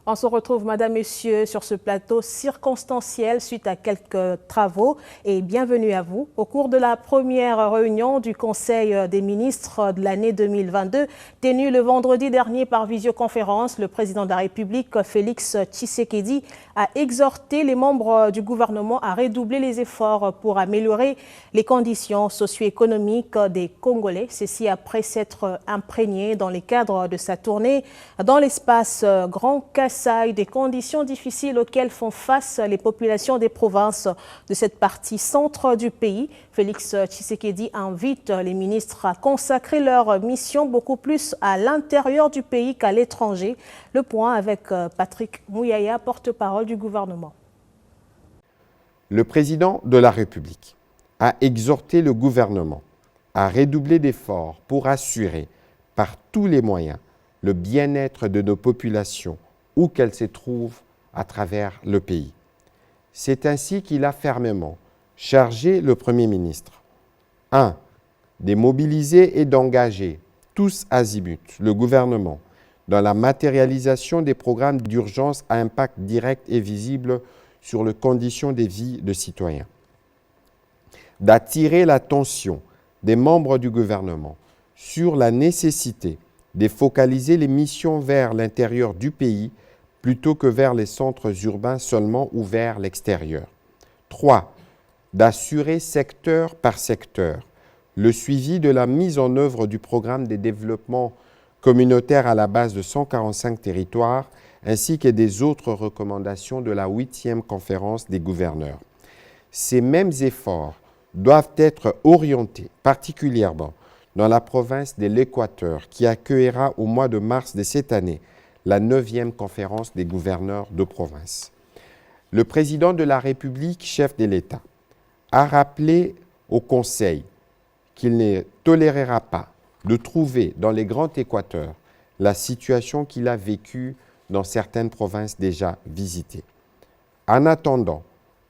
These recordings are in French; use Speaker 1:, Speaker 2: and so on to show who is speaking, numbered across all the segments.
Speaker 1: On se retrouve, Madame, Messieurs, sur ce plateau circonstanciel suite à quelques travaux et bienvenue à vous. Au cours de la première réunion du Conseil des ministres de l'année 2022, tenue le vendredi dernier par visioconférence, le président de la République, Félix Tshisekedi, a exhorté les membres du gouvernement à redoubler les efforts pour améliorer les conditions socio-économiques des Congolais. Ceci après s'être imprégné dans le cadre de sa tournée dans l'espace Grand Kassai des conditions difficiles auxquelles font face les populations des provinces de cette partie centre du pays. Félix Tshisekedi invite les ministres à consacrer leur mission beaucoup plus à l'intérieur du pays qu'à l'étranger. Le point avec Patrick Mouyaya, porte-parole du gouvernement.
Speaker 2: Le président de la République a exhorté le gouvernement à redoubler d'efforts pour assurer par tous les moyens le bien-être de nos populations où qu'elles se trouvent à travers le pays. C'est ainsi qu'il a fermement chargé le Premier ministre 1. De mobiliser et d'engager tous azimuts le gouvernement dans la matérialisation des programmes d'urgence à impact direct et visible sur les conditions de vie des citoyens. D'attirer l'attention des membres du gouvernement sur la nécessité de focaliser les missions vers l'intérieur du pays plutôt que vers les centres urbains seulement ou vers l'extérieur. 3. D'assurer secteur par secteur le suivi de la mise en œuvre du programme de développement communautaire à la base de 145 territoires ainsi que des autres recommandations de la 8e conférence des gouverneurs. Ces mêmes efforts doivent être orientés particulièrement dans la province de l'Équateur qui accueillera au mois de mars de cette année la 9e conférence des gouverneurs de province. Le président de la République, chef de l'État, a rappelé au Conseil qu'il ne tolérera pas de trouver dans les grands Équateurs la situation qu'il a vécue dans certaines provinces déjà visitées. En attendant,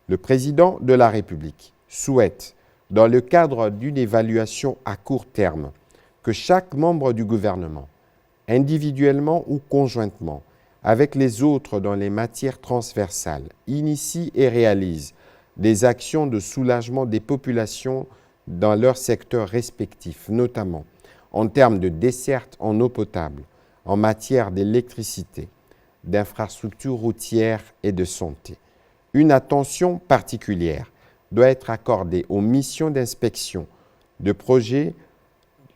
Speaker 2: le président de la République souhaite, dans le cadre d'une évaluation à court terme, que chaque membre du gouvernement, individuellement ou conjointement, avec les autres dans les matières transversales, initie et réalise des actions de soulagement des populations dans leurs secteurs respectifs, notamment en termes de desserte en eau potable, en matière d'électricité, d'infrastructures routières et de santé. Une attention particulière doit être accordée aux missions d'inspection de projets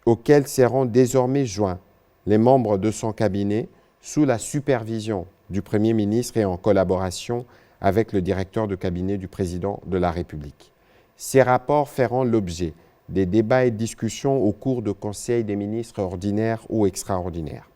Speaker 2: auxquels seront désormais joints les membres de son cabinet sous la supervision du Premier ministre et en collaboration avec le directeur de cabinet du président de la République. Ces rapports feront l'objet des débats et discussions au cours de conseils des ministres ordinaires ou extraordinaires.